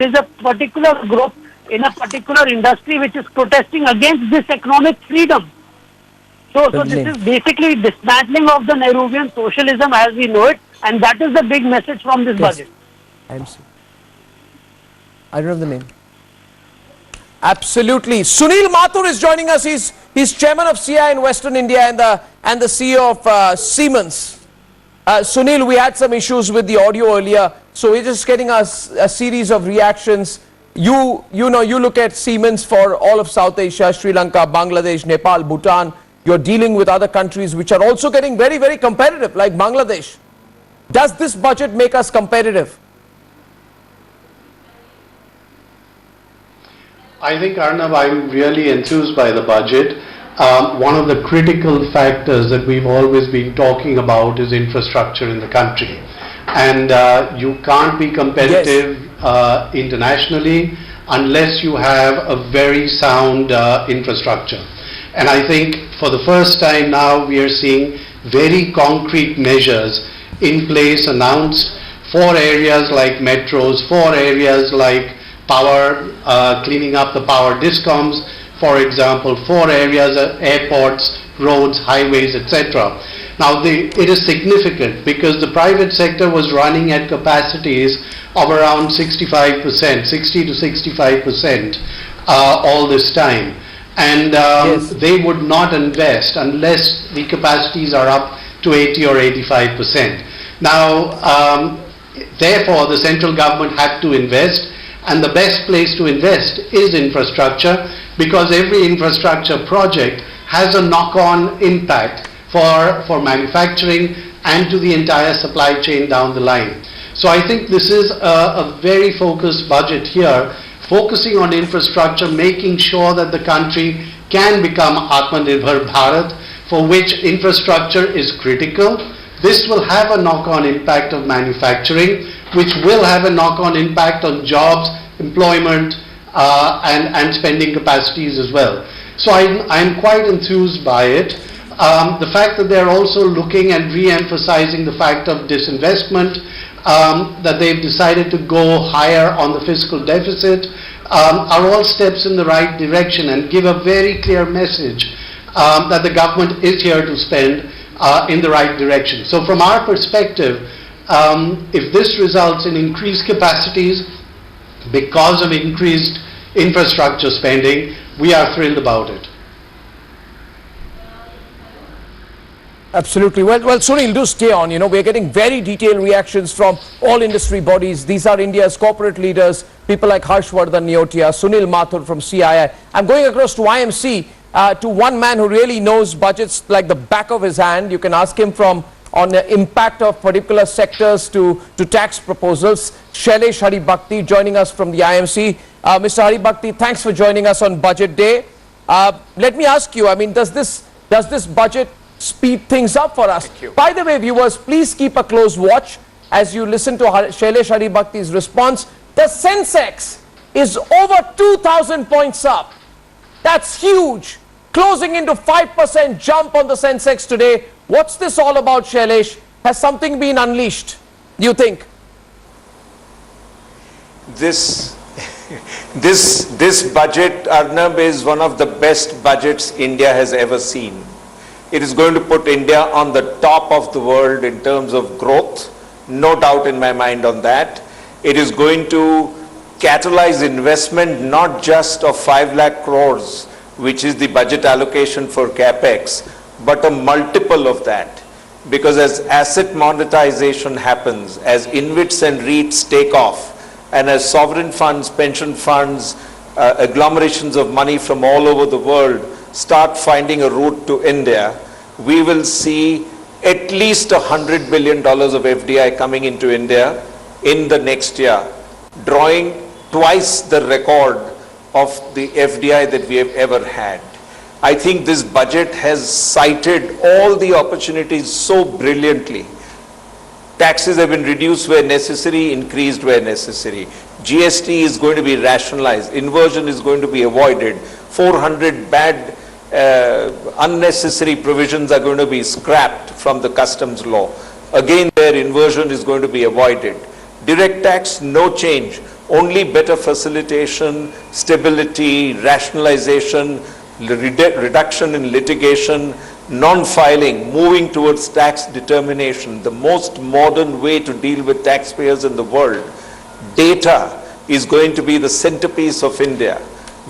is a particular group in a particular industry which is protesting against this economic freedom. So this is basically dismantling of the Nehruvian socialism as we know it, and that is the big message from this budget. I don't have the name. Absolutely. Sunil Mathur is joining us. He's chairman of CI in Western India and the CEO of Siemens. Sunil, we had some issues with the audio earlier, so we're just getting a series of reactions. You look at Siemens for all of South Asia, Sri Lanka, Bangladesh, Nepal, Bhutan. You're dealing with other countries which are also getting very, very competitive, like Bangladesh. Does this budget make us competitive? I think, Arnab, I'm really enthused by the budget. One of the critical factors that we've always been talking about is infrastructure in the country. And you can't be competitive internationally unless you have a very sound infrastructure. And I think for the first time now we are seeing very concrete measures in place announced for areas like metros, for areas like power, cleaning up the power discoms, for example, for areas, airports, roads, highways, etc. Now it is significant because the private sector was running at capacities of around 65%, 60 to 65% all this time. And they would not invest unless the capacities are up to 80 or 85%. Now, therefore, the central government had to invest, and the best place to invest is infrastructure, because every infrastructure project has a knock-on impact for manufacturing and to the entire supply chain down the line. So I think this is a very focused budget here, focusing on infrastructure, making sure that the country can become Atmanirbhar Bharat, for which infrastructure is critical. This will have a knock-on impact of manufacturing, which will have a knock-on impact on jobs, employment, and spending capacities as well. So I'm quite enthused by it. The fact that they're also looking and re-emphasizing the fact of disinvestment, that they've decided to go higher on the fiscal deficit, are all steps in the right direction and give a very clear message that the government is here to spend in the right direction. So from our perspective, if this results in increased capacities because of increased infrastructure spending, we are thrilled about it. Absolutely. Well, Sunil, do stay on. We're getting very detailed reactions from all industry bodies. These are India's corporate leaders, people like Harshvardhan Neotia, Sunil Mathur from CII. I'm going across to IMC, to one man who really knows budgets like the back of his hand. You can ask him on the impact of particular sectors to tax proposals. Shailesh Haribhakti joining us from the IMC. Mr. Haribhakti, thanks for joining us on Budget Day. Let me ask you, does this budget speed things up for us? By the way, viewers, please keep a close watch as you listen to Shailesh Haribhakti's response. The Sensex is over 2,000 points up. That's huge. Closing into 5% jump on the Sensex today. What's this all about, Shailesh? Has something been unleashed, do you think? This budget, Arnab, is one of the best budgets India has ever seen. It is going to put India on the top of the world in terms of growth, no doubt in my mind on that. It is going to catalyze investment not just of 5 lakh crores, which is the budget allocation for CapEx, but a multiple of that. Because as asset monetization happens, as InvITs and REITs take off, and as sovereign funds, pension funds, agglomerations of money from all over the world start finding a route to India, we will see at least $100 billion of FDI coming into India in the next year, drawing twice the record of the FDI that we have ever had. I think this budget has cited all the opportunities so brilliantly. Taxes have been reduced where necessary, increased where necessary. GST is going to be rationalized. Inversion is going to be avoided. 400 bad unnecessary provisions are going to be scrapped from the customs law. Again, their inversion is going to be avoided. Direct tax, no change. only better facilitation, stability, rationalization, reduction in litigation, non-filing, moving towards tax determination, the most modern way to deal with taxpayers in the world. Data is going to be the centerpiece of India.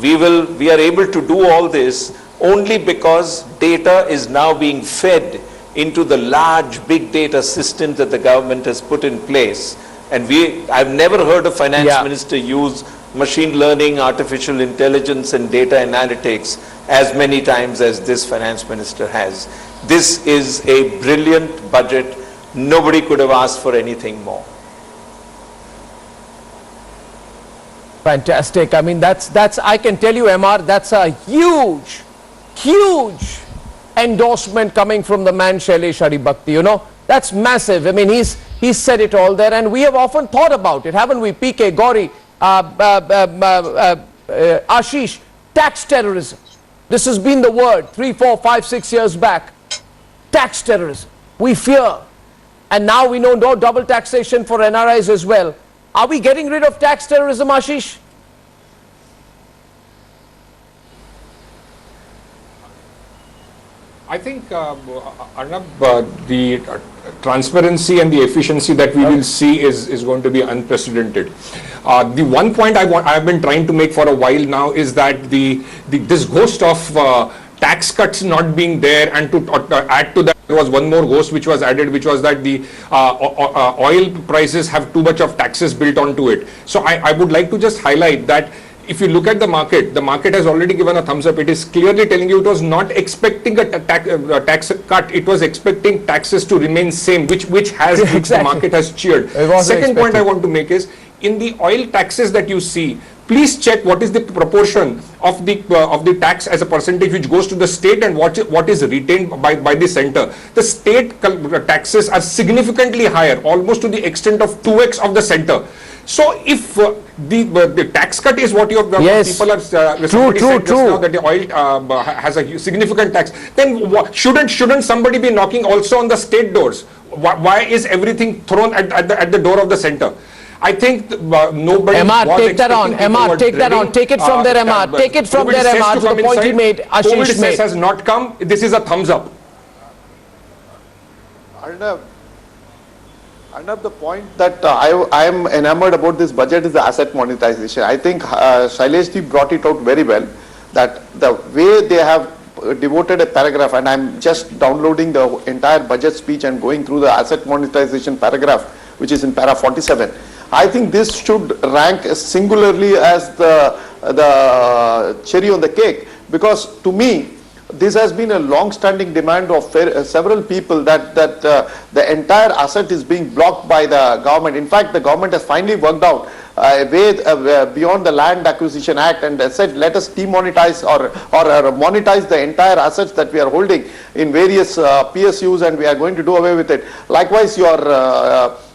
We are able to do all this only because data is now being fed into the large big data system that the government has put in place. And I've never heard a finance minister use machine learning, artificial intelligence and data analytics as many times as this finance minister has. This is a brilliant budget. Nobody could have asked for anything more. Fantastic. I mean, that's I can tell you, MR, that's a huge endorsement coming from the man Shailesh Haribhakti, you know. That's massive. I mean, he's said it all there, and we have often thought about it, haven't we? PK, Gauri, Ashish, tax terrorism. This has been the word 3, 4, 5, 6 years back. Tax terrorism. We fear. And now we know no double taxation for NRIs as well. Are we getting rid of tax terrorism, Ashish? I think, Arnab, the transparency and the efficiency that we will see is going to be unprecedented. The one point I've been trying to make for a while now is that this ghost of tax cuts not being there, and to add to that, there was one more ghost which was added, which was that the oil prices have too much of taxes built onto it. So I would like to just highlight that if you look at the market has already given a thumbs up. It is clearly telling you it was not expecting a tax cut. It was expecting taxes to remain same, which the market has cheered. Second point I want to make is, in the oil taxes that you see, please check what is the proportion of the tax as a percentage which goes to the state and what is retained by the center. The state taxes are significantly higher, almost to the extent of 2x of the center. So if the tax cut is what people are true. That the oil has a significant tax, then shouldn't somebody be knocking also on the state doors? Why is everything thrown at the door of the center? I think nobody. MR, take that on. MR, take that on. Take it from there, MR. Take it from there, MR. To the point he made, Ashish made. Has not come. This is a thumbs up. Arnab, the point that I am enamored about this budget is the asset monetization. I think Shailesh ji brought it out very well, that the way they have devoted a paragraph, and I'm just downloading the entire budget speech and going through the asset monetization paragraph, which is in para 47. I think this should rank singularly as the cherry on the cake, because to me, this has been a long-standing demand of several people that the entire asset is being blocked by the government. In fact, the government has finally worked out a way beyond the Land Acquisition Act and said, let us demonetize or monetize the entire assets that we are holding in various PSUs, and we are going to do away with it. Likewise, your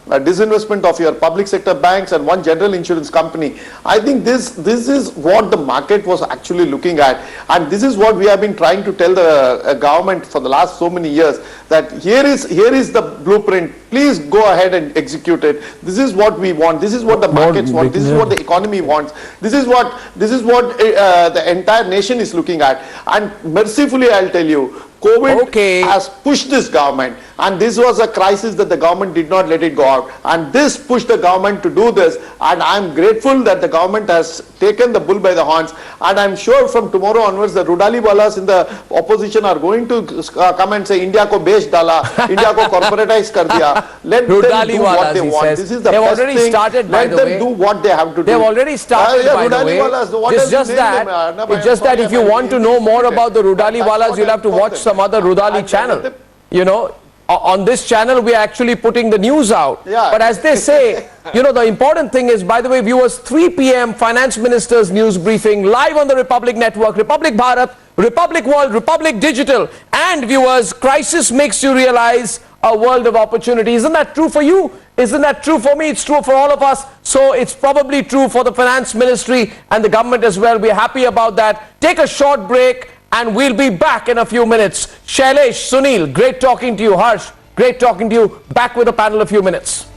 disinvestment of your public sector banks and one general insurance company. I think this is what the market was actually looking at, and this is what we have been trying to tell the government for the last so many years, that here is the blueprint. Please go ahead and execute it. This is what we want. This is what the markets want. This is what the economy wants. This is what the entire nation is looking at. And mercifully, I'll tell you, COVID has pushed this government, and this was a crisis that the government did not let it go out, and this pushed the government to do this, and I'm grateful that the government has taken the bull by the horns, and I'm sure from tomorrow onwards the Rudaliwalas in the opposition are going to come and say India ko besh dala, India ko corporatize kar diya. Let them do what they want. This is the best thing. Let them do what they have to do. They've already started, by the way. It's just that if you want to know more about the Rudaliwalas, you'll have to watch some other Rudali channel. You know, on this channel we are actually putting the news out. But as they say, you know, the important thing is, by the way, viewers, 3 p.m. Finance Minister's news briefing live on the Republic Network, Republic Bharat, Republic World, Republic Digital. And viewers, crisis makes you realize a world of opportunity. Isn't that true for you? Isn't that true for me? It's true for all of us. So it's probably true for the Finance Ministry and the government as well. We're happy about that. Take a short break, and we'll be back in a few minutes. Shailesh, Sunil, great talking to you. Harsh, great talking to you. Back with a panel a few minutes.